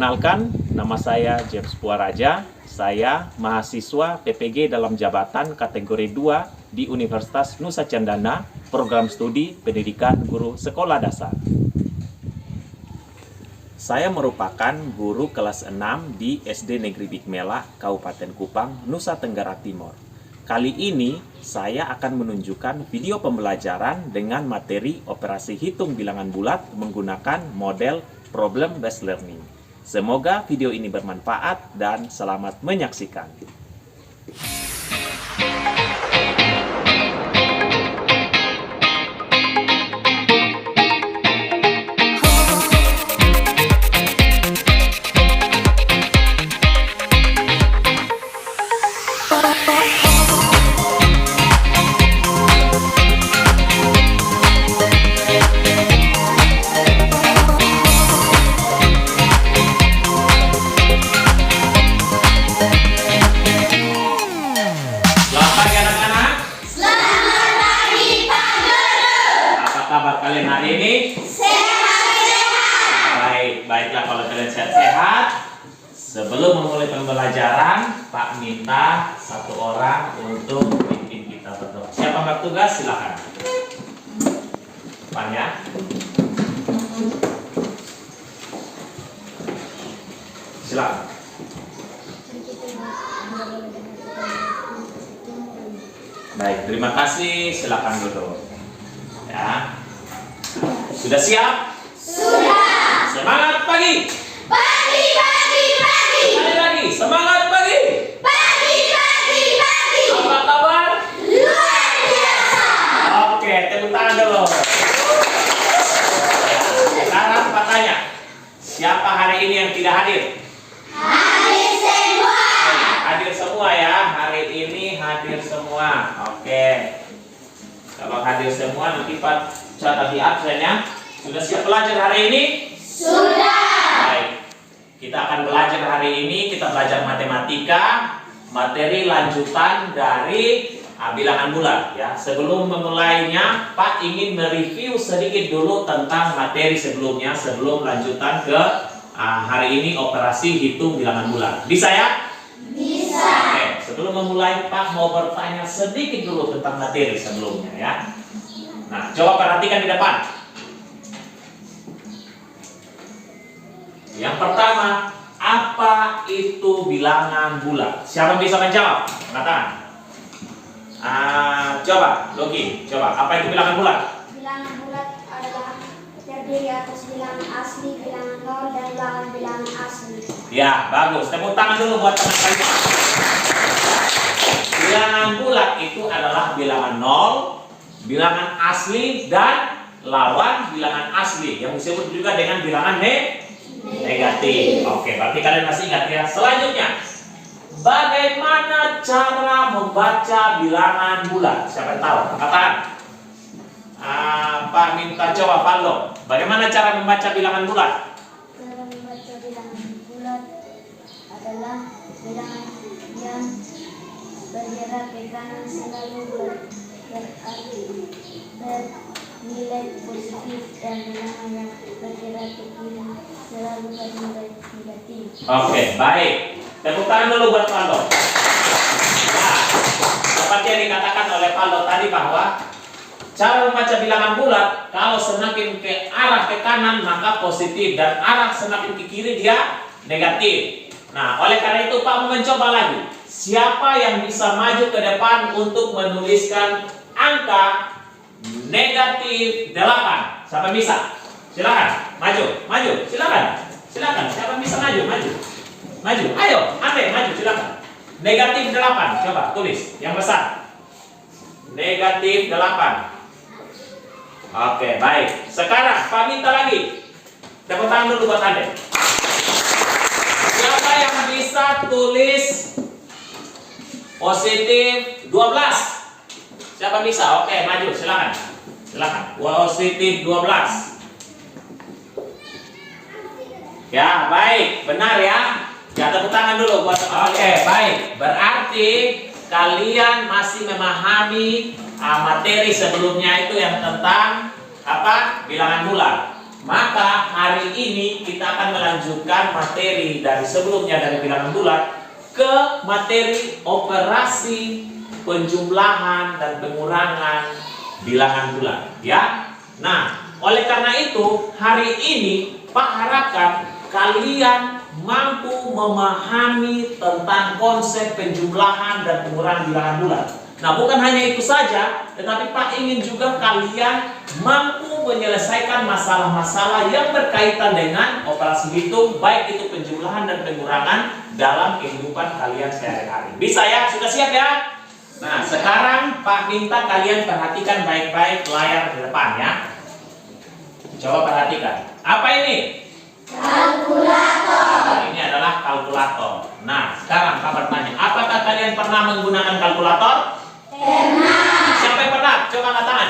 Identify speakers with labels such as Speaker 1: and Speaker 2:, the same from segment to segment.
Speaker 1: Perkenalkan, nama saya James Puaraja. Saya mahasiswa PPG dalam jabatan kategori 2 di Universitas Nusa Cendana, program studi pendidikan guru sekolah dasar. Saya merupakan guru kelas 6 di SD Negeri Bikmela, Kabupaten Kupang, Nusa Tenggara Timur. Kali ini saya akan menunjukkan video pembelajaran dengan materi operasi hitung bilangan bulat menggunakan model problem based learning. Semoga video ini bermanfaat dan selamat menyaksikan. Kabar kalian hari ini? Sehat-sehat. Baiklah kalau kalian sehat-sehat. Sebelum memulai pembelajaran, Pak minta satu orang untuk pimpin kita berdoa. Siapa yang bertugas? Silakan. Pak ya. Silakan. Baik, terima kasih. Silakan duduk. Ya. Sudah siap?
Speaker 2: Sudah.
Speaker 1: Semangat pagi.
Speaker 2: Pagi, pagi, pagi.
Speaker 1: Sekali lagi, semangat pagi.
Speaker 2: Pagi, pagi, pagi.
Speaker 1: Apa kabar?
Speaker 2: Luar biasa.
Speaker 1: Oke, tepuk tangan dulu. Sekarang Pak tanya, siapa hari ini yang tidak hadir?
Speaker 2: Hadir semua.
Speaker 1: Hadir semua ya, hari ini hadir semua. Oke. Kalau hadir semua nanti Pak catat di absennya. Sudah siap belajar hari ini?
Speaker 2: Sudah.
Speaker 1: Baik. Kita akan belajar hari ini, kita belajar matematika, materi lanjutan dari bilangan bulat ya. Sebelum memulainya, Pak ingin mereview sedikit dulu tentang materi sebelumnya sebelum lanjutan ke hari ini operasi hitung bilangan bulat. Bisa ya?
Speaker 2: Bisa.
Speaker 1: Oke, sebelum memulai Pak mau bertanya sedikit dulu tentang materi sebelumnya ya. Nah, coba perhatikan di depan. Yang pertama, apa itu bilangan bulat? Siapa yang bisa menjawab? Angkat tangan. Coba, Loki, coba. Apa itu bilangan bulat?
Speaker 3: Bilangan bulat adalah terdiri atas bilangan asli, bilangan nol, dan lawan bilangan asli.
Speaker 1: Ya, bagus. Tepuk tangan dulu buat teman kalian. Bilangan bulat itu adalah bilangan nol, bilangan asli, dan lawan bilangan asli yang disebut juga dengan bilangan negatif. Oke, berarti kalian masih ingat ya. Selanjutnya, bagaimana cara membaca bilangan bulat? Siapa yang tahu? Angkat tangan. Pak minta coba Paldo. Bagaimana cara membaca bilangan bulat?
Speaker 3: Cara membaca bilangan bulat adalah bilangan yang bergerak ke kanan selalu bernilai positif, dan bilangan yang bergerak ke kiri selalu bernilai negatif.
Speaker 1: Oke, baik. Tepuk tangan dulu buat Paldo. Nah, seperti yang dikatakan oleh Paldo tadi bahwa cara membaca bilangan bulat, kalau semakin ke arah ke kanan maka positif dan arah semakin ke kiri dia negatif. Nah, oleh karena itu Pak mau mencoba lagi. Siapa yang bisa maju ke depan untuk menuliskan angka negatif 8? Siapa bisa? Silakan, maju, silakan. Siapa yang bisa maju? Ayo, Ande, maju, silakan. Negatif 8, coba tulis yang besar. Negatif 8. Oke, baik. Sekarang Pak minta lagi. Tepuk tangan dulu buat Ande. Siapa yang bisa tulis positif 12? Siapa bisa? Oke, maju, silakan. Positif 12. Ya, baik, benar ya. Ya, tepuk tangan dulu buat. Oke, baik. Berarti kalian masih memahami materi sebelumnya itu yang tentang apa? Bilangan bulat. maka hari ini kita akan melanjutkan materi dari sebelumnya dari bilangan bulat ke materi operasi penjumlahan dan pengurangan bilangan bulat, ya. Nah, oleh karena itu hari ini Pak harapkan kalian mampu memahami tentang konsep penjumlahan dan pengurangan bilangan bulat. Nah, bukan hanya itu saja, tetapi Pak ingin juga kalian mampu menyelesaikan masalah-masalah yang berkaitan dengan operasi hitung, baik itu penjumlahan dan pengurangan dalam kehidupan kalian sehari-hari. Bisa ya? Sudah siap ya? Nah, sekarang Pak minta kalian perhatikan baik-baik layar di depan ya. Coba perhatikan. Apa ini?
Speaker 2: Kalkulator.
Speaker 1: Nah, ini adalah kalkulator. Nah, sekarang Pak bertanya, apakah kalian pernah menggunakan kalkulator?
Speaker 2: Pernah.
Speaker 1: Siapa yang pernah? Coba angkat tangan.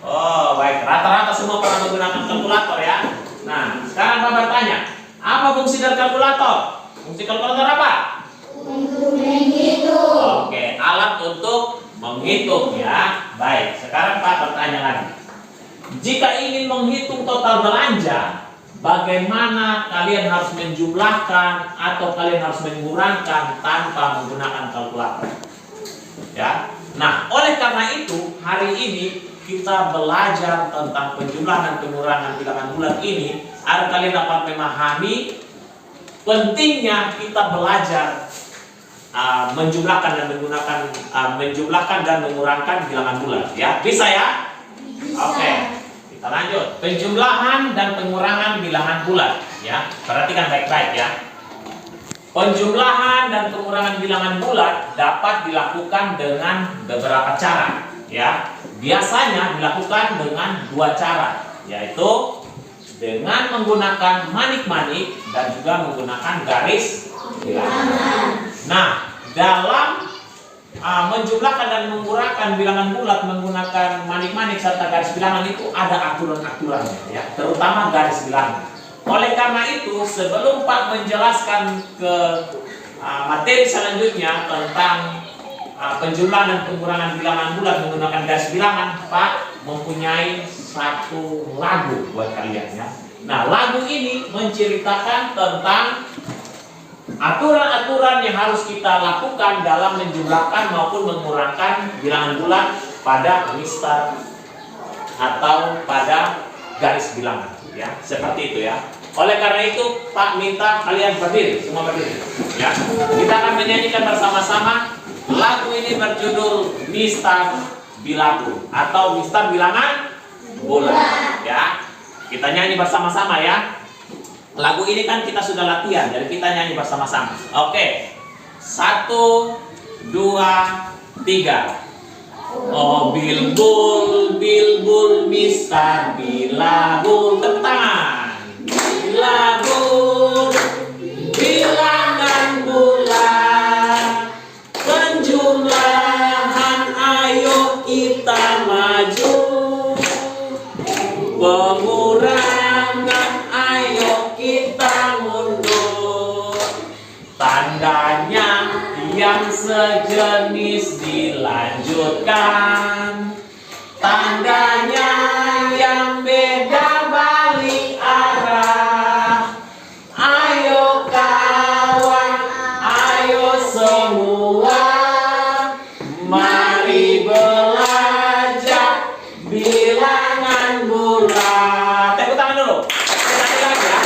Speaker 1: Oh, baik. Rata-rata semua pernah menggunakan kalkulator ya. Nah, sekarang Pak bertanya, apa fungsi dari kalkulator? Fungsi kalkulator apa?
Speaker 2: Untuk menghitung.
Speaker 1: Oke, alat untuk menghitung ya. Baik, sekarang Pak bertanya lagi. Jika ingin menghitung total belanja, bagaimana kalian harus menjumlahkan atau kalian harus mengurangkan tanpa menggunakan kalkulator? Ya. Nah, oleh karena itu hari ini kita belajar tentang penjumlahan dan pengurangan bilangan bulat ini agar kalian dapat memahami pentingnya kita belajar menjumlahkan dan menggunakan menjumlahkan dan mengurangkan bilangan bulat ya. Bisa ya? Oke. Kita lanjut. Penjumlahan dan pengurangan bilangan bulat ya. Perhatikan baik-baik ya. Penjumlahan dan pengurangan bilangan bulat dapat dilakukan dengan beberapa cara ya. Biasanya dilakukan dengan dua cara, yaitu dengan menggunakan manik-manik dan juga menggunakan garis bilangan. Nah, dalam menjumlahkan dan mengurangkan bilangan bulat menggunakan manik-manik serta garis bilangan itu ada aturan-aturannya ya, terutama garis bilangan. Oleh karena itu, sebelum Pak menjelaskan ke materi selanjutnya tentang penjumlahan dan pengurangan bilangan bulat menggunakan garis bilangan, Pak mempunyai satu lagu buat kalian ya. Nah, lagu ini menceritakan tentang aturan-aturan yang harus kita lakukan dalam menjumlahkan maupun mengurangkan bilangan bulat pada mistar atau pada garis bilangan ya, seperti itu ya. Oleh karena itu Pak minta kalian berdiri, semua berdiri ya. Kita akan menyanyikan bersama-sama lagu ini berjudul Mistar Bilagu atau Mistar Bilangan Bulat ya. Kita nyanyi bersama-sama ya. Lagu ini kan kita sudah latihan, jadi kita nyanyi bersama-sama. Oke. 1, 2, 3. Oh bilbul, bilbul, mistar bilabul. Tepuk tangan. Bilabul, bilangan bulat, penjumlahan ayo kita maju, pengurangan ayo kita mundur, tandanya yang sejenis dilanjutkan, tandanya yang beda balik arah. Ayo kawan, ayo semua, mari belajar bilangan bulat. Tepuk tangan dulu. Sekali lagi ya.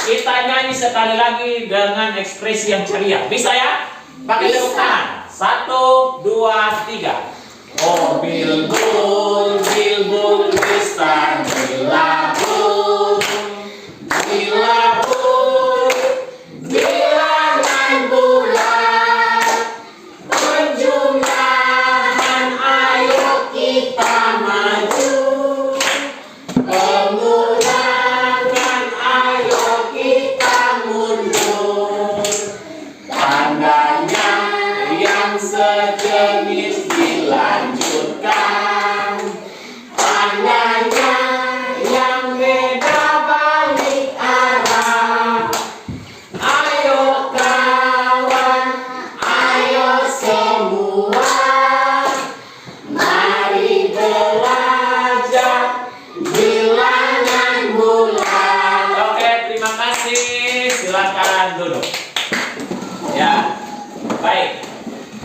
Speaker 1: Kita nyanyi sekali lagi dengan ekspresi yang ceria. Bisa ya? Pakai tepuk tangan. 1, 2, 3. Oh bilbul, bilbul, mistar bilabul, bilabul, bilangan bulat, penjumlahan ayo kita maju, pengurangan ayo kita mundur, tandanya yang sejenis dilanjutkan, tandanya yang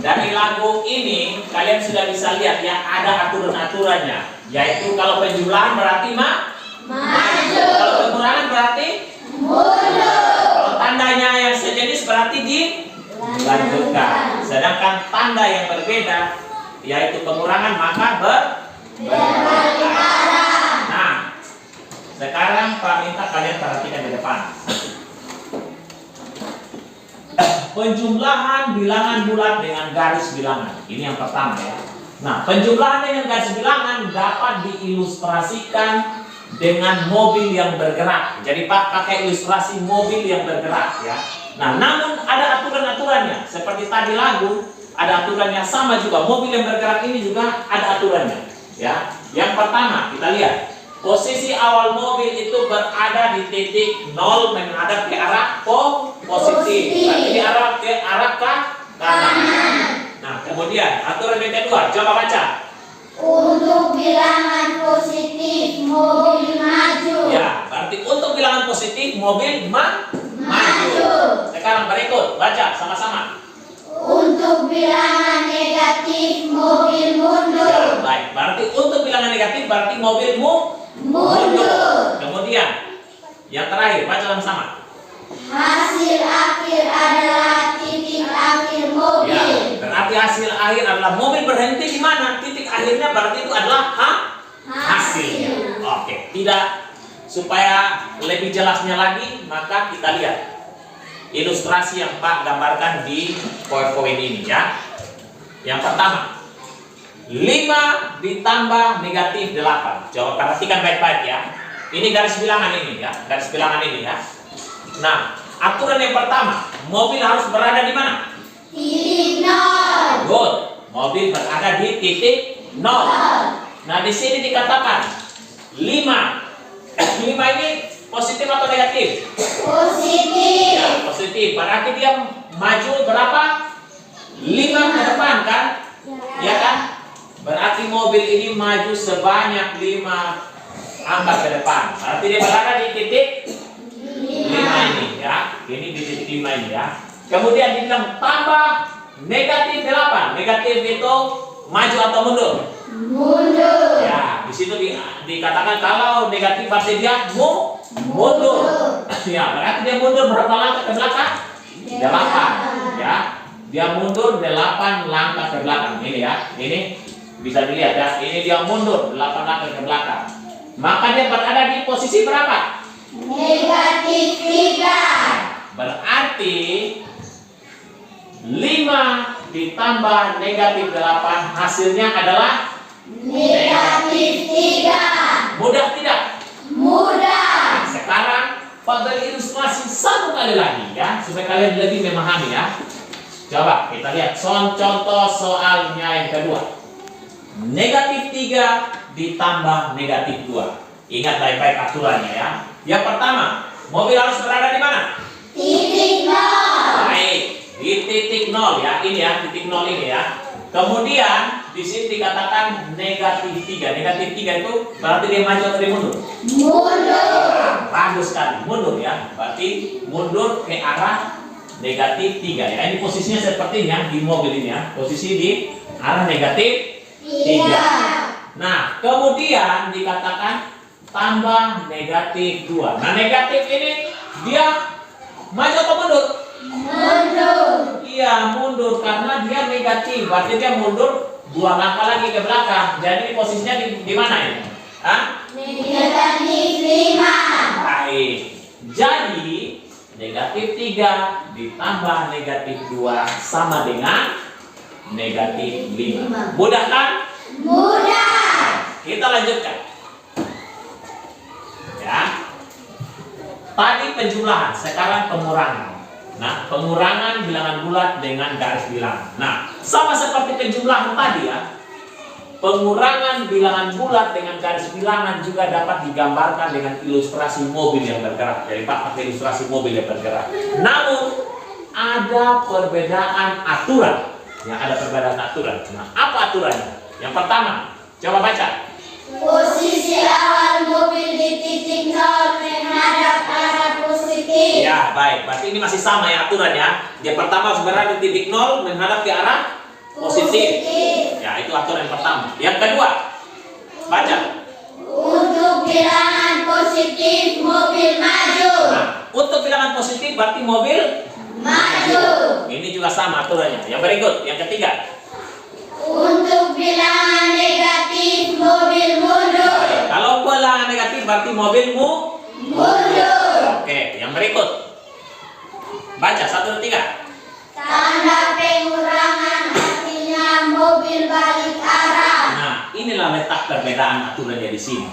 Speaker 1: Dari lagu ini kalian sudah bisa lihat ya, ada aturan-aturannya. Yaitu kalau penjumlahan berarti maju. Kalau pengurangan berarti
Speaker 2: mundur.
Speaker 1: kalau tandanya yang sejenis berarti dilanjutkan. Sedangkan tanda yang berbeda yaitu pengurangan maka berbalik arah. Nah, sekarang Pak minta kalian perhatikan di depan. Penjumlahan bilangan bulat dengan garis bilangan. Ini yang pertama ya. Nah, penjumlahan dengan garis bilangan dapat diilustrasikan dengan mobil yang bergerak. Jadi Pak pakai ilustrasi mobil yang bergerak ya. Nah, namun ada aturan-aturannya. Seperti tadi lagu, ada aturannya, sama juga mobil yang bergerak ini juga ada aturannya ya. Yang pertama, kita lihat. Posisi awal mobil itu berada di titik 0 menghadap ke arah positif. Berarti di arah ke arah kanan. Nah, kemudian aturan yang kedua, coba baca.
Speaker 2: Untuk bilangan positif mobil maju.
Speaker 1: Ya, berarti untuk bilangan positif mobil maju. Sekarang berikut, baca sama-sama.
Speaker 2: Untuk bilangan negatif mobil
Speaker 1: Ya,
Speaker 2: mundur.
Speaker 1: baik. Berarti untuk bilangan negatif berarti mobil
Speaker 2: Mundur.
Speaker 1: Kemudian yang terakhir, baca sama-sama.
Speaker 2: Hasil akhir adalah titik akhir mobil.
Speaker 1: Ya, berarti hasil akhir adalah mobil berhenti di mana? Titik akhirnya berarti itu adalah hasilnya. Oke, tidak, supaya lebih jelasnya lagi, maka kita lihat ilustrasi yang Pak gambarkan di PowerPoint ini ya. Yang pertama, 5 ditambah negatif 8. Coba perhatikan baik-baik ya. Ini garis bilangan ini ya, garis bilangan ini ya. Nah, aturan yang pertama, mobil harus berada di mana?
Speaker 2: Titik 0.
Speaker 1: Good. Mobil berada di titik 0. Nah, di sini dikatakan 5. 5 ini positif atau negatif?
Speaker 2: Positif.
Speaker 1: Ya, positif. Berarti dia maju berapa? 5 ke depan kan? Ya kan? Berarti mobil ini maju sebanyak 5 angka ke depan. Berarti dia berada di titik 5 ini ya. Ini di titik 5 ini ya. Kemudian dibilang tambah negatif 8. Negatif itu maju atau mundur?
Speaker 2: Mundur.
Speaker 1: Ya, di situ dikatakan kalau negatif berarti dia mundur. Ya, berarti dia mundur berapa langkah ke belakang? 8 ya. Dia mundur 8 langkah ke belakang. Ini ya. Ini bisa dilihat ya. Ini dia mundur 8 langkah ke belakang. Maka dia berada di posisi berapa?
Speaker 2: Negatif 3.
Speaker 1: Berarti 5 ditambah negatif 8 hasilnya adalah
Speaker 2: Negatif 3.
Speaker 1: mudah tidak?
Speaker 2: Mudah.
Speaker 1: Sekarang Pak beri ilustrasi satu kali lagi ya, supaya kalian lebih memahami ya. Coba kita lihat contoh soalnya yang kedua. Negatif 3 ditambah negatif 2. Ingat baik-baik aturannya ya. Yang pertama, mobil harus berada di mana?
Speaker 2: Titik 0.
Speaker 1: Baik, di titik 0 ya. Ini ya, titik 0 ini ya. Kemudian di sini dikatakan negatif 3. Negatif 3 itu berarti dia maju atau dia mundur?
Speaker 2: Mundur.
Speaker 1: Bagus sekali, mundur ya. Berarti mundur ke arah negatif 3 ya. Ini posisinya sepertinya di mobil ini ya. Posisi di arah negatif 3. Nah, kemudian dikatakan tambah negatif 2. Nah, negatif ini dia maju atau mundur?
Speaker 2: Mundur.
Speaker 1: Iya, mundur karena dia negatif. Berarti dia mundur 2 langkah lagi ke belakang. Jadi posisinya di mana ini?
Speaker 2: Negatif 5.
Speaker 1: Baik. Jadi negatif 3 ditambah negatif 2 sama dengan negatif 5. Mudah kan?
Speaker 2: Mudah.
Speaker 1: Kita lanjutkan. Ya. Tadi penjumlahan, sekarang pengurangan. Nah, pengurangan bilangan bulat dengan garis bilangan. Nah, sama seperti penjumlahan tadi ya. Pengurangan bilangan bulat dengan garis bilangan juga dapat digambarkan dengan ilustrasi mobil yang bergerak. Jadi Pak pakai ilustrasi mobil yang bergerak. Namun ada perbedaan aturan. Yang ada perbedaan aturan. Nah, apa aturannya? Yang pertama, coba baca.
Speaker 2: Posisi awal mobil di titik 0 menghadap arah positif.
Speaker 1: Ya, baik. Berarti ini masih sama ya aturannya. Yang pertama harus berada di titik 0 menghadap ke arah positif. Ya, itu aturan yang pertama. Yang kedua, baca.
Speaker 2: Untuk bilangan positif mobil maju.
Speaker 1: Nah, untuk bilangan positif berarti mobil
Speaker 2: Maju.
Speaker 1: ini juga sama aturannya. Yang berikut, yang ketiga.
Speaker 2: Untuk bilangan negatif mobil mundur.
Speaker 1: Kalau bilangan negatif berarti mobilmu
Speaker 2: Mundur.
Speaker 1: Oke, yang berikut. Baca 1, 2, 3.
Speaker 2: Tanda pengurangan artinya mobil balik arah.
Speaker 1: Nah, inilah letak perbedaan aturannya di sini.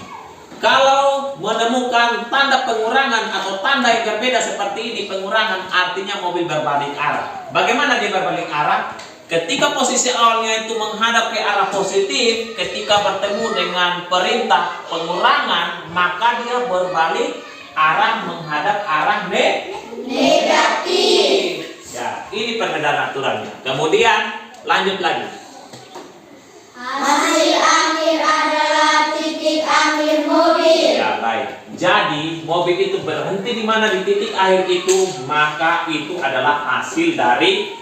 Speaker 1: Kalau menemukan tanda pengurangan atau tanda yang berbeda seperti ini, pengurangan artinya mobil berbalik arah. Bagaimana dia berbalik arah? Ketika posisi awalnya itu menghadap ke arah positif, ketika bertemu dengan perintah pengurangan, maka dia berbalik arah menghadap arah
Speaker 2: Negatif.
Speaker 1: Ya, ini perbedaan aturannya. Kemudian lanjut lagi.
Speaker 2: Hasil akhir adalah titik akhir mobil.
Speaker 1: Ya, baik. Jadi mobil itu berhenti di mana di titik akhir itu, maka itu adalah hasil dari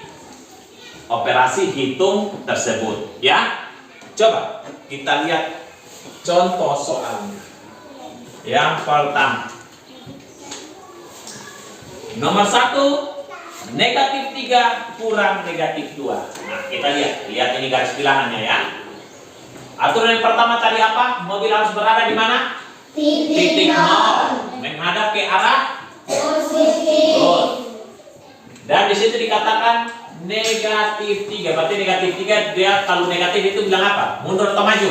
Speaker 1: operasi hitung tersebut. Ya, coba kita lihat contoh soalnya. Yang pertama, nomor 1, negatif 3 kurang negatif 2. Nah, kita lihat ini garis bilangannya ya. Aturan yang pertama tadi apa? Mobil harus berada di mana? Titik 0, menghadap ke arah
Speaker 2: Positif.
Speaker 1: Betul. Dan di situ dikatakan negatif 3. Berarti negatif 3 dia kalau negatif itu bilang apa? Mundur atau maju?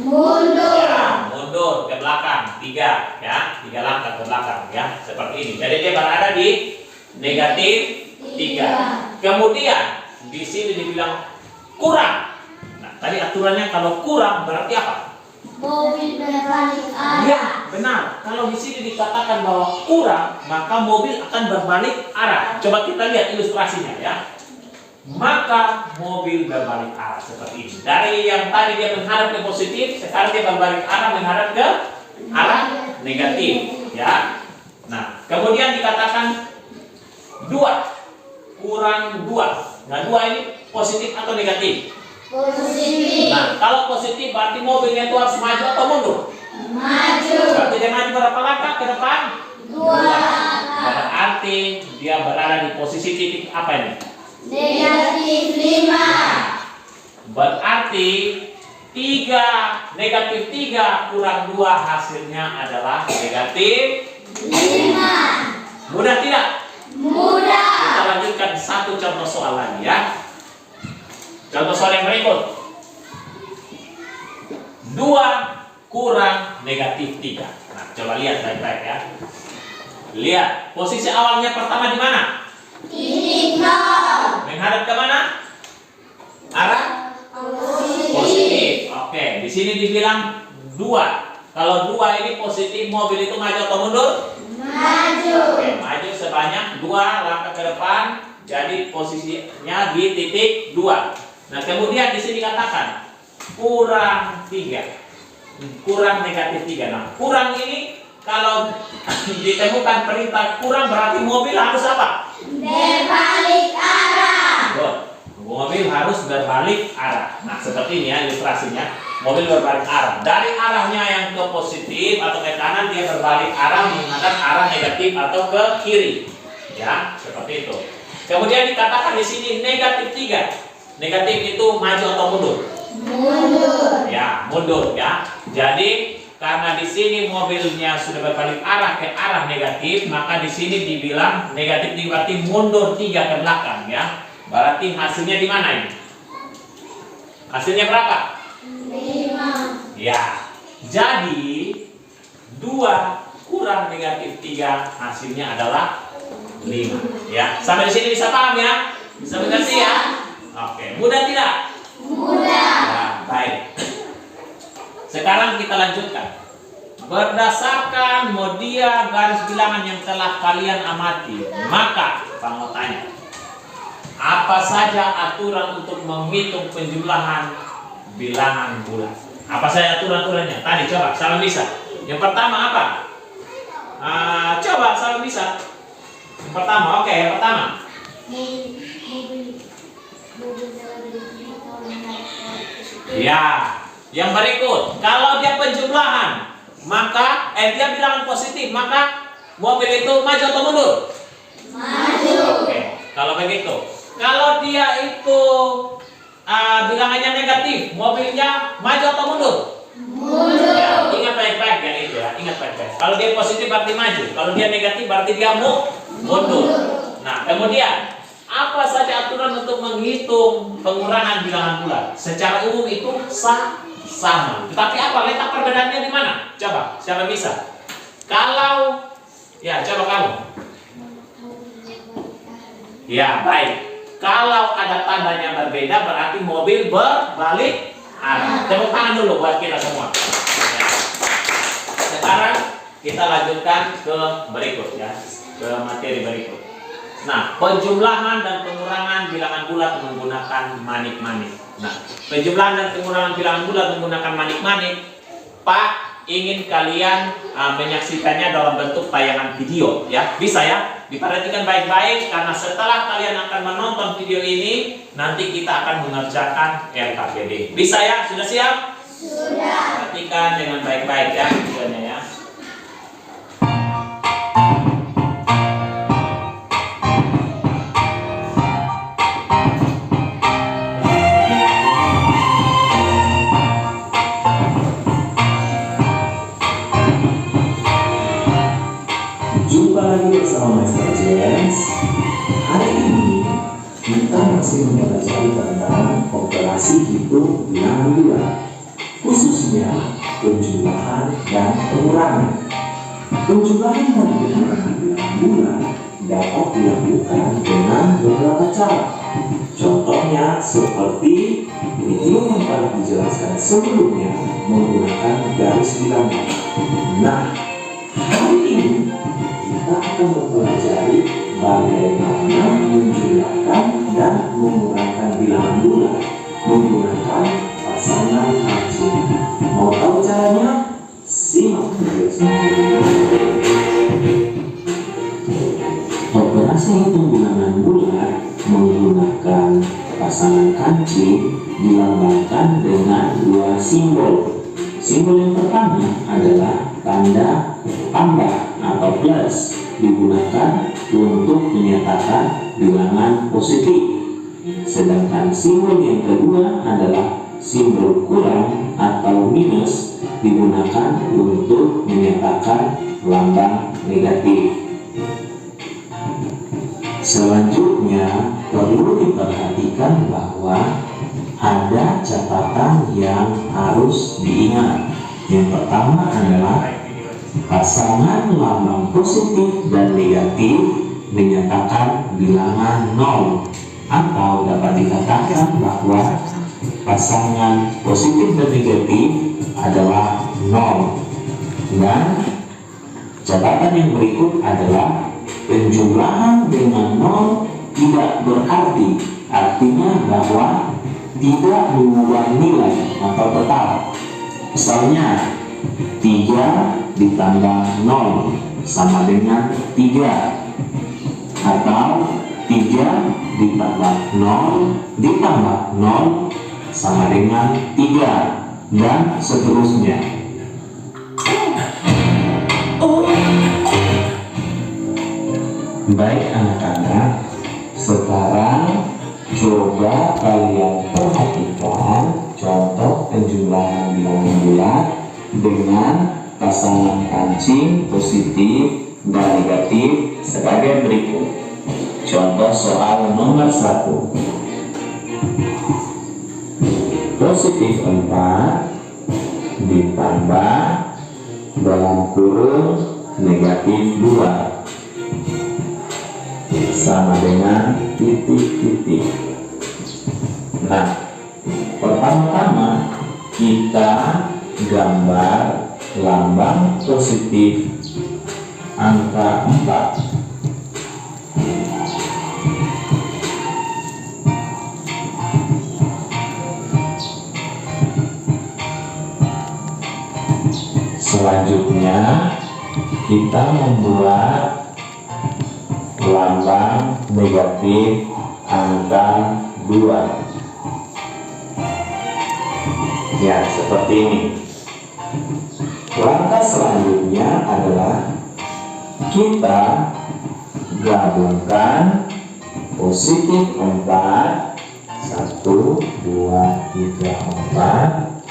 Speaker 2: Mundur.
Speaker 1: Ya, mundur ke belakang 3 ya, 3 langkah ke belakang ya, seperti ini. Jadi dia berada di negatif 3. Kemudian di sini dibilang kurang. Nah, tadi aturannya kalau kurang berarti apa?
Speaker 2: Mobil berbalik arah.
Speaker 1: Ya, benar. Kalau di sini dikatakan bahwa kurang, maka mobil akan berbalik arah. Coba kita lihat ilustrasinya ya. Maka mobil berbalik arah seperti ini. Dari yang tadi dia menghadap ke positif, sekarang dia berbalik arah menghadap ke arah negatif, ya. Nah, kemudian dikatakan 2 kurang 2. Nah, 2 ini positif atau negatif?
Speaker 2: Positif.
Speaker 1: Nah, kalau positif berarti mobilnya itu harus maju atau mundur?
Speaker 2: Maju.
Speaker 1: Berarti dia maju berapa langkah ke depan?
Speaker 2: 2.
Speaker 1: Berarti dia berada di posisi titik apa ini?
Speaker 2: Negatif 5.
Speaker 1: Berarti 3 negatif 3 kurang 2 hasilnya adalah negatif
Speaker 2: 5.
Speaker 1: Mudah tidak?
Speaker 2: Mudah.
Speaker 1: Kita lanjutkan satu contoh soal lagi ya. Contoh soal yang berikut. 2 kurang negatif 3. Nah, coba lihat baik-baik ya. Lihat, posisi awalnya pertama di mana?
Speaker 2: Titik 0.
Speaker 1: Menghadap ke mana? Arah positif. Oke, di sini dibilang 2. Kalau 2 ini positif, mobil itu maju atau mundur?
Speaker 2: Maju.
Speaker 1: Oke, maju sebanyak 2 langkah ke depan. Jadi posisinya di titik 2. Nah, kemudian di sini katakan kurang 3. Kurang negatif 3. Nah, kurang ini kalau ditemukan perintah kurang berarti mobil harus apa?
Speaker 2: Berbalik arah.
Speaker 1: Betul. Mobil harus berbalik arah. Nah, seperti ini ya ilustrasinya. Mobil berbalik arah. Dari arahnya yang ke positif atau ke kanan, dia berbalik arah menghadap arah negatif atau ke kiri. Ya, seperti itu. Kemudian dikatakan di sini negatif 3. Negatif itu maju atau mundur?
Speaker 2: Mundur.
Speaker 1: Ya, mundur ya. Jadi karena di sini mobilnya sudah berbalik arah ke arah negatif, maka di sini dibilang negatif berarti mundur 3 ke belakang ya. Berarti hasilnya di mana ini? Hasilnya berapa?
Speaker 2: 5.
Speaker 1: Ya. Jadi 2 kurang negatif 3 hasilnya adalah 5 ya. Sampai di sini bisa paham ya? Bisa mengerti ya? Oke, mudah tidak?
Speaker 2: Mudah.
Speaker 1: Ya, baik. Sekarang kita lanjutkan. Berdasarkan media garis bilangan yang telah kalian amati, maka kamu tanya, apa saja aturan untuk menghitung penjumlahan bilangan bulat? Apa saja aturan-aturannya? Tadi coba, Salam bisa. Yang pertama apa? Coba Salam bisa. Yang pertama, oke, yang pertama.
Speaker 3: Mobil berbeda dari atau menarik positif.
Speaker 1: Ya, yang berikut, kalau dia penjumlahan, maka dia bilangan positif, maka mobil itu maju atau mundur?
Speaker 2: Maju.
Speaker 1: Oke, kalau begitu. Kalau dia itu bilangannya negatif, mobilnya maju atau mundur?
Speaker 2: Mundur.
Speaker 1: Ya, ingat baik-baik ya itu ya, ingat baik-baik. Kalau dia positif berarti maju, kalau dia negatif berarti dia mundur. Nah, kemudian apa saja aturan untuk menghitung pengurangan bilangan bulat? Secara umum itu sama. Tetapi apa letak perbedaannya di mana? Coba, siapa bisa? Kalau ya, coba kamu. Ya, baik. Kalau ada tandanya berbeda berarti mobil berbalik arah. Tepuk tangan dulu buat kita semua. Ya. Sekarang kita lanjutkan ke berikut ya, ke materi berikut. Nah, penjumlahan dan pengurangan bilangan bulat menggunakan manik-manik. Nah, penjumlahan dan pengurangan bilangan bulat menggunakan manik-manik, Pak ingin kalian menyaksikannya dalam bentuk tayangan video ya. Bisa ya? Diperhatikan baik-baik karena setelah kalian akan menonton video ini, nanti kita akan mengerjakan LKPD. Bisa ya? Sudah siap?
Speaker 2: Sudah.
Speaker 1: Perhatikan dengan baik-baik ya videonya ya.
Speaker 4: Jumpa lagi bersama Master James. Hari ini kita masih mempelajari tentang operasi hitung bilangan bulat, khususnya penjumlahan dan pengurangan. Penjumlahan dan pengurangan bilangan bulat dapat dilakukan dengan beberapa cara. Contohnya seperti video yang telah dijelaskan sebelumnya menggunakan garis bilangan. Nah, hari ini kita akan mempelajari bagaimana menjumlahkan dan mengurangkan bilangan bulat menggunakan pasangan kancing. Mau tahu caranya? Simak video. Operasi hitung bilangan bulat menggunakan pasangan kancing dilambangkan dengan dua simbol. Simbol yang pertama adalah tanda tambah atau plus, digunakan untuk menyatakan bilangan positif. Sedangkan simbol yang kedua adalah simbol kurang atau minus, digunakan untuk menyatakan lambang negatif. Selanjutnya perlu diperhatikan bahwa ada catatan yang harus diingat. Yang pertama adalah pasangan lambang positif dan negatif menyatakan bilangan 0, atau dapat dikatakan bahwa pasangan positif dan negatif adalah 0. Dan catatan yang berikut adalah penjumlahan dengan 0 tidak berarti, artinya bahwa tidak mengubah nilai atau tetap. Misalnya 3 ditambah 0 sama dengan 3, atau 3 ditambah 0 ditambah 0 sama dengan 3, dan seterusnya. Baik anak-anak, sekarang coba kalian perhatikan contoh penjumlahan bilangan bulat dengan pasangan kancing positif dan negatif sebagai berikut. Contoh soal nomor 1. Positif 4 ditambah dalam kurung negatif 2 sama dengan titik-titik. Nah, pertama-tama kita gambar lambang positif angka 4. Selanjutnya kita membuat lambang negatif angka 2. Ya, seperti ini. Langkah selanjutnya adalah kita gabungkan positif 4, 1, 2, 3, 4,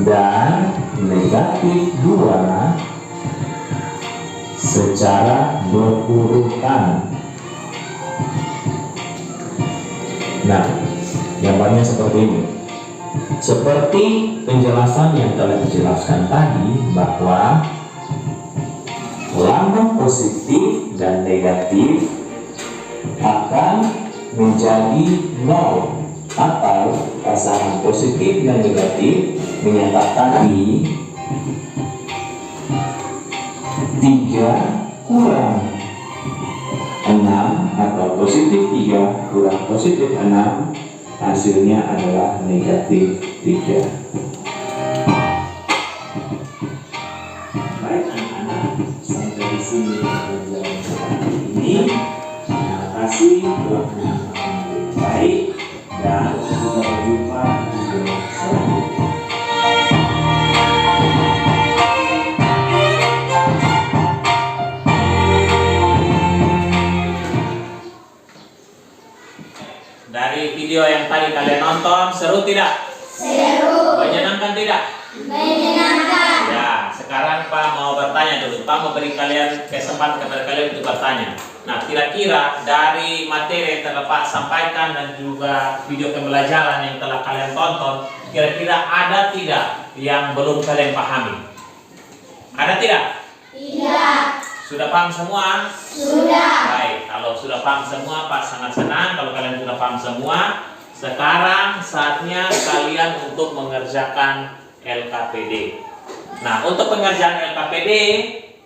Speaker 4: dan negatif 2 secara berurutan. Nah, gambarnya seperti ini. Seperti penjelasan yang telah dijelaskan tadi, bahwa lambang positif dan negatif akan menjadi 0, atau pasangan positif dan negatif menyatakan di 3 kurang 6, atau positif 3 kurang positif 6, hasilnya adalah negatif 3. Baik anak-anak, sampai di sini pelajaran seperti ini. Terima kasih telah menonton. Baik, dan kita berjumpa di video selanjutnya.
Speaker 1: Dari video yang tadi kalian nonton, seru tidak?
Speaker 2: Seru.
Speaker 1: Menyenangkan tidak?
Speaker 2: Menyenangkan.
Speaker 1: Ya, sekarang Pak mau bertanya dulu. Pak mau beri kalian kesempatan kepada kalian untuk bertanya. Nah, kira-kira dari materi yang telah Pak sampaikan dan juga video pembelajaran yang telah kalian tonton, kira-kira ada tidak yang belum kalian pahami? Ada tidak?
Speaker 2: Tidak.
Speaker 1: Sudah paham semua?
Speaker 2: Sudah.
Speaker 1: Baik, kalau sudah paham semua, Pak sangat senang. Kalau kalian sudah paham semua, sekarang saatnya kalian untuk mengerjakan LKPD. Nah, untuk pengerjaan LKPD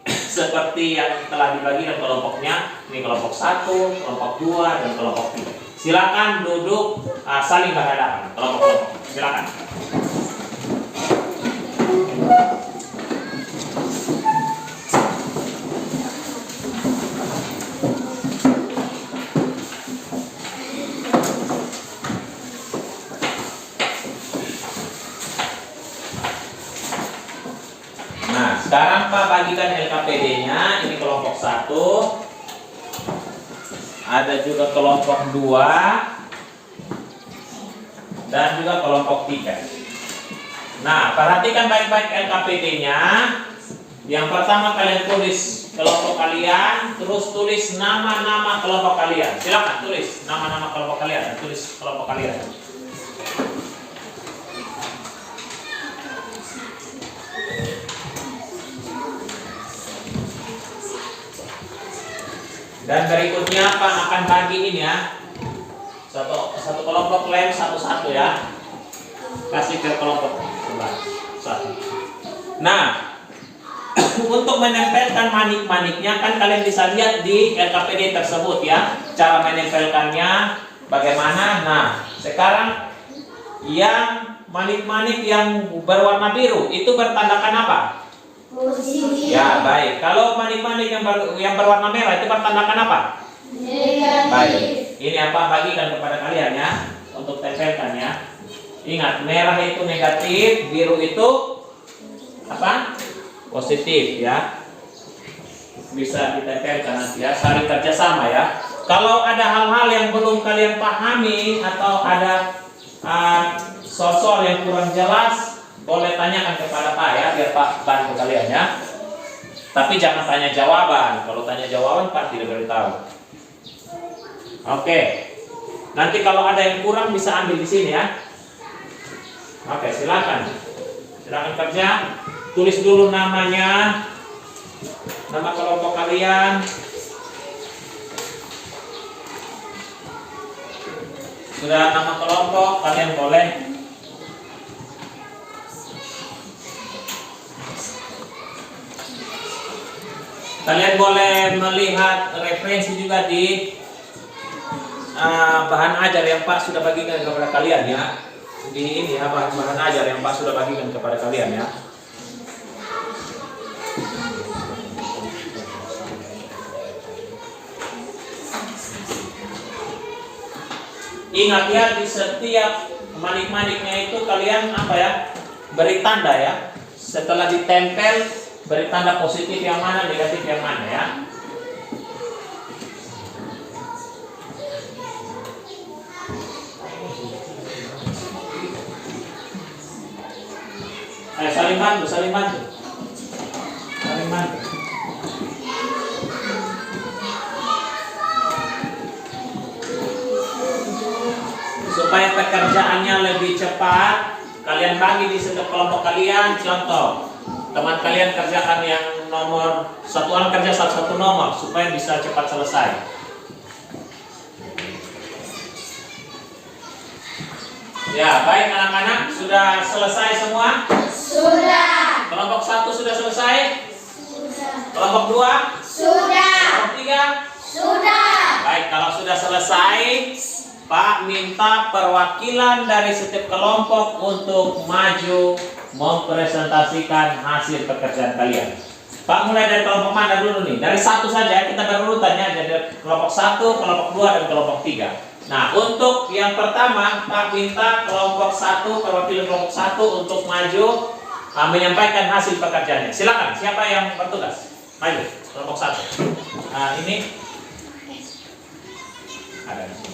Speaker 1: seperti yang telah dibagikan kelompoknya, ini kelompok 1, kelompok 2, dan kelompok 3. Silakan duduk saling berhadapan, kelompok-kelompok. Silakan. Nah, sekarang Pak bagikan LKPD-nya. Ini kelompok 1. Ada juga kelompok 2 dan juga kelompok 3. Nah, perhatikan baik-baik LKPD-nya. Yang pertama kalian tulis kelompok kalian, terus tulis nama-nama kelompok kalian. Silakan tulis nama-nama kelompok kalian, tulis kelompok kalian. Dan berikutnya Pak akan bagi ini ya, satu kelompok lem satu-satu ya, kasih ke kelompok satu. Nah, untuk menempelkan manik-maniknya kan kalian bisa lihat di LKPD tersebut ya, cara menempelkannya bagaimana. Nah, sekarang yang manik-manik yang berwarna biru itu bertandakan apa?
Speaker 2: Positif.
Speaker 1: Ya, baik. Kalau manik-manik yang berwarna merah itu bertandakan apa?
Speaker 2: Negatif.
Speaker 1: Baik. Ini apa bagikan kepada kalian ya, untuk tempelkan ya. Ingat, merah itu negatif, biru itu apa? Positif ya. Bisa ditempelkan nanti ya, saling kerjasama ya. Kalau ada hal-hal yang belum kalian pahami atau ada soal-soal yang kurang jelas, boleh tanyakan kepada Pak ya, biar Pak bantu kalian ya. Tapi jangan tanya jawaban. Kalau tanya jawaban Pak tidak beritahu. Oke. Nanti kalau ada yang kurang bisa ambil di sini ya. Oke, silakan. Silakan kerja. Tulis dulu namanya, nama kelompok kalian. Sudah nama kelompok, kalian boleh melihat referensi juga di bahan ajar yang Pak sudah bagikan kepada kalian ya. Di ini ya, bahan ajar yang Pak sudah bagikan kepada kalian ya. Ingat ya, di setiap manik-maniknya itu kalian apa ya? Beri tanda ya. Setelah ditempel, beri tanda positif yang mana, negatif yang mana ya. Ayo saling bantu, saling bantu. Saling bantu. Supaya pekerjaannya lebih cepat, kalian bagi di setiap kelompok kalian. Contoh, teman kalian kerjakan yang nomor satu, orang kerja satu nomor supaya bisa cepat selesai. Ya, baik anak-anak, sudah selesai semua?
Speaker 2: Sudah.
Speaker 1: Kelompok 1 sudah selesai?
Speaker 3: Sudah.
Speaker 1: Kelompok 2?
Speaker 2: Sudah.
Speaker 1: Kelompok 3?
Speaker 2: Sudah.
Speaker 1: Baik, kalau sudah selesai, Pak minta perwakilan dari setiap kelompok untuk maju mempresentasikan hasil pekerjaan kalian. Pak mulai dari kelompok mana dulu nih? Dari 1 saja, kita berurutannya. Jadi kelompok 1, kelompok 2, dan kelompok 3. Nah, untuk yang pertama, Pak minta kelompok 1, perwakilan kelompok 1 untuk maju menyampaikan hasil pekerjaannya. Silakan, siapa yang bertugas? Maju, kelompok 1. Nah, ini ada di sini.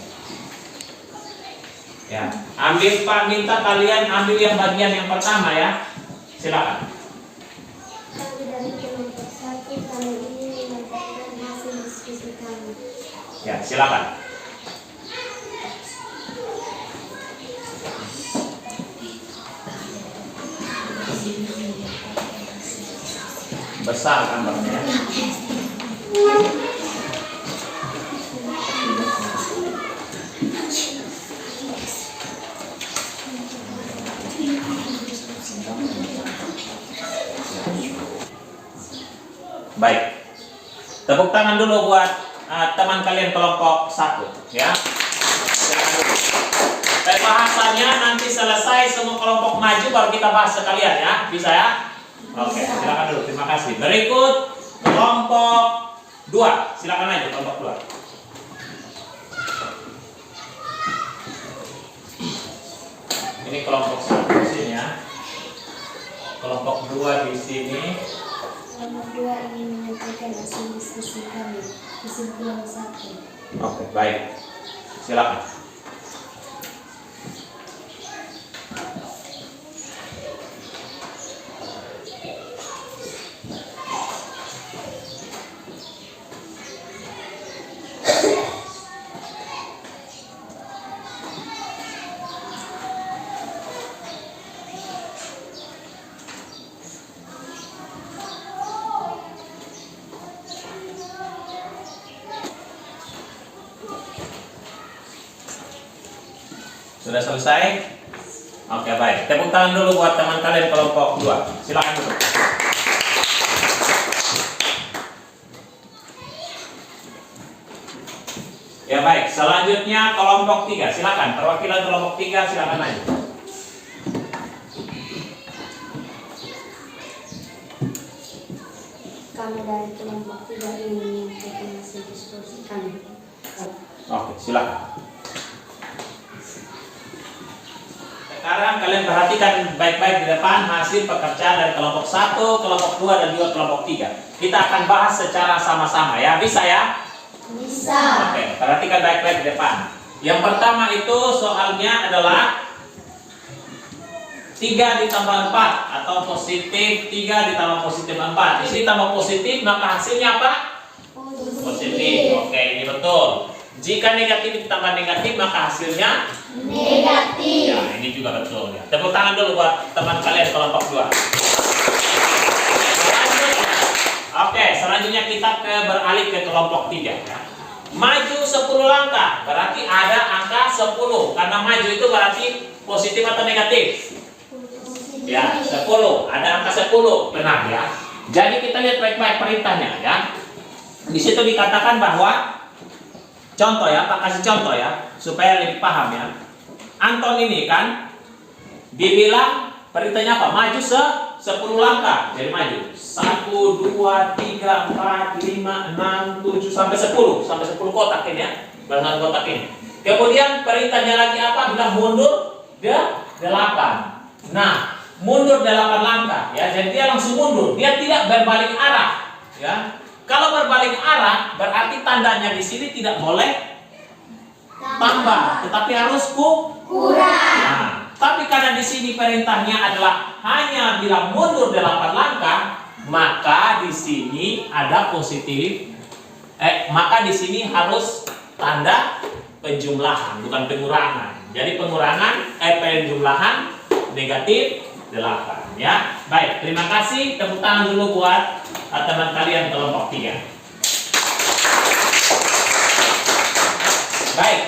Speaker 1: Ya, ambil Pak minta kalian ambil yang bagian yang pertama ya. Silakan.
Speaker 3: Kami dari kelompok 1 kali ini menyampaikan hasil diskusi kami.
Speaker 1: Ya, silakan. Besar gambarnya. Baik. Tepuk tangan dulu buat teman kalian kelompok 1 ya. Silakan dulu. Pembahasannya nanti selesai semua kelompok maju baru kita bahas sekalian ya. Bisa ya? Oke, silakan dulu. Terima kasih. Berikut kelompok 2. Silakan aja kelompok 2. Ini kelompok 1 di sini ya. Kelompok 2 di sini.
Speaker 3: Kelompok 2 ingin menyampaikan hasil diskusi kami. Kesimpulan 1.
Speaker 1: Oke, baik. Silakan. Sudah selesai? Oke, baik. Tepuk tangan dulu buat teman kalian kelompok 2. Silakan dulu. Ya baik, selanjutnya kelompok 3. Silakan, perwakilan kelompok 3 silakan maju.
Speaker 3: Kami dari kelompok 3 ingin menyampaikan hasil diskusi kami.
Speaker 1: Oke, silakan. Sekarang kalian perhatikan baik-baik di depan hasil pekerjaan dari kelompok 1, kelompok 2, dan juga kelompok 3. Kita akan bahas secara sama-sama ya. Bisa ya?
Speaker 2: Bisa.
Speaker 1: Oke, perhatikan baik-baik di depan. Yang pertama itu soalnya adalah 3 ditambah 4 atau positif 3 ditambah positif 4. Di sini tambah positif maka hasilnya apa? Positif. Oke, ini betul. Jika negatif ditambah negatif maka hasilnya
Speaker 2: Negatif.
Speaker 1: ya, ini juga betul ya. Tepuk tangan dulu buat teman kalian kelompok 2. Oke, selanjutnya kita beralih ke kelompok 3 ya. Maju 10 langkah, berarti ada angka 10. Karena maju itu berarti positif atau negatif? Ya, 10. Ada angka 10, benar ya. Jadi kita lihat baik-baik perintahnya ya. Di situ dikatakan bahwa contoh ya, Pak kasih contoh ya, supaya lebih paham ya. Anton ini kan dibilang perintahnya apa? Maju 10 langkah. Jadi maju 1, 2, 3, 4, 5, 6, 7 sampai 10. Sampai 10 kotak ini ya. Berdasarkan kotak ini. Kemudian perintahnya lagi apa? Bilang mundur 8. Nah, mundur 8 langkah ya. Jadi dia langsung mundur. Dia tidak berbalik arah ya. Kalau berbalik arah berarti tandanya di sini tidak boleh tambah, tetapi harus kurang. Nah, tapi karena di sini perintahnya adalah hanya bilang mundur 8 langkah, maka di sini ada positif. Maka di sini harus tanda penjumlahan, bukan pengurangan. Jadi penjumlahan negatif 8 ya. Baik, terima kasih. Tepuk tangan dulu buat teman kalian kelompok 3. Baik.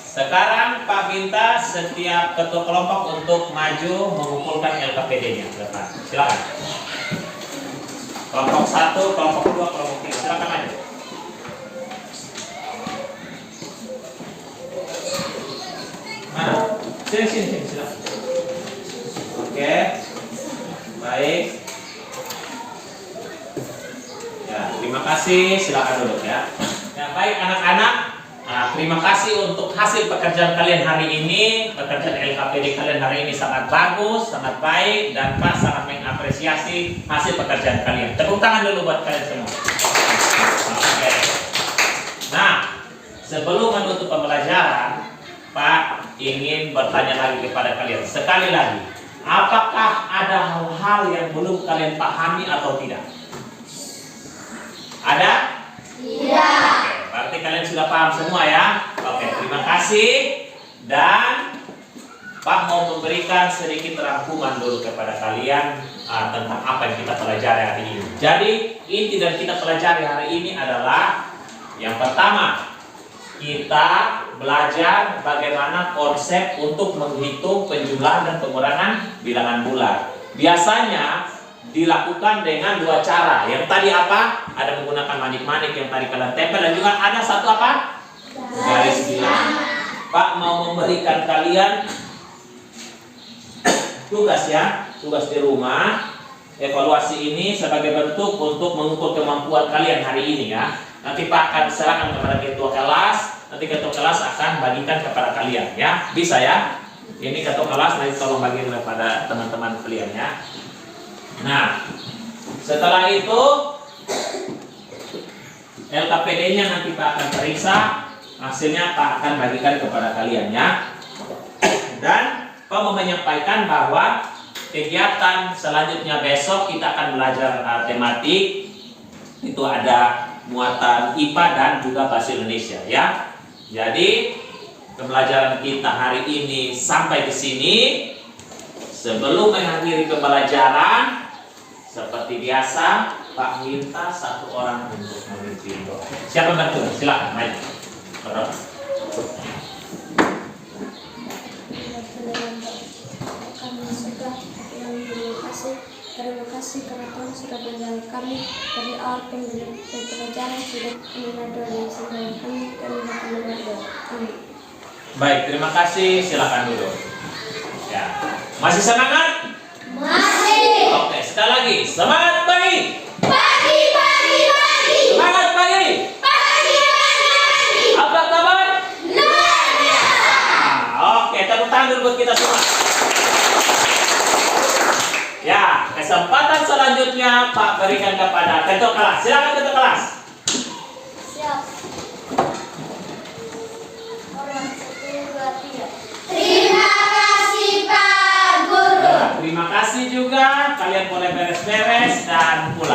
Speaker 1: Sekarang Pak minta setiap ketua kelompok untuk maju mengumpulkan LKPD-nya. Silakan. Kelompok 1, kelompok 2, kelompok 3. Silakan maju. Mana? Sini, silakan. Oke. Baik. Ya, terima kasih. Silakan duduk ya. Ya, baik anak-anak. Nah, terima kasih untuk hasil pekerjaan kalian hari ini. Pekerjaan LKPD kalian hari ini sangat bagus, sangat baik, dan Pak sangat mengapresiasi hasil pekerjaan kalian. Tepuk tangan dulu buat kalian semua. Oke. Nah, sebelum menutup pembelajaran, Pak ingin bertanya lagi kepada kalian. Sekali lagi, apakah ada hal-hal yang belum kalian pahami atau tidak? Ada?
Speaker 2: Tidak.
Speaker 1: Berarti kalian sudah paham semua ya. Oke, terima kasih. Dan Pak mau memberikan sedikit rangkuman dulu kepada kalian tentang apa yang kita pelajari hari ini. Jadi inti dari kita pelajari hari ini adalah yang pertama, kita belajar bagaimana konsep untuk menghitung penjumlahan dan pengurangan bilangan bulat. Biasanya dilakukan dengan 2 cara. Yang tadi apa? Ada menggunakan manik-manik yang tadi kalian tempel, dan juga ada satu apa? Garis bilangan. Pak mau memberikan kalian tugas ya, tugas di rumah. Evaluasi ini sebagai bentuk untuk mengukur kemampuan kalian hari ini ya. Nanti Pak akan serahkan kepada ketua kelas. Nanti ketua kelas akan bagikan kepada kalian ya. Bisa ya? Ini ketua kelas nanti tolong bagikan kepada teman-teman kalian ya. Nah, setelah itu LKPD-nya nanti Pak akan periksa, hasilnya Pak akan bagikan kepada kalian ya. Dan Pak mau menyampaikan bahwa kegiatan selanjutnya besok kita akan belajar tematik. Itu ada muatan IPA dan juga bahasa Indonesia ya. Jadi pembelajaran kita hari ini sampai di sini. Sebelum mengakhiri pembelajaran, seperti biasa, Pak minta satu orang untuk memimpin doa. Siapa bantu? Silakan maju.
Speaker 3: Kami sudah yang terima kasih karena Tuhan sudah menjaga kami dari awal pembelajaran sudah mengadorai sampai kami akan mengadorai. Amin.
Speaker 1: Baik, terima kasih. Silakan duduk. Ya, masih semangat?
Speaker 2: Masih.
Speaker 1: Oke, sekali lagi. Semangat pagi.
Speaker 2: Pagi.
Speaker 1: Semangat pagi.
Speaker 2: Pagi.
Speaker 1: Apa kabar?
Speaker 2: Luar biasa.
Speaker 1: Oke, tepuk tangan dulu buat kita semua. Ya, kesempatan selanjutnya Pak berikan kepada ketua kelas. Silakan ketua kelas.
Speaker 3: Siap. Orang 1, 2, 3.
Speaker 2: Terima kasih Pak Guru.
Speaker 1: Ya, terima kasih juga. Kalian boleh beres-beres dan pulang.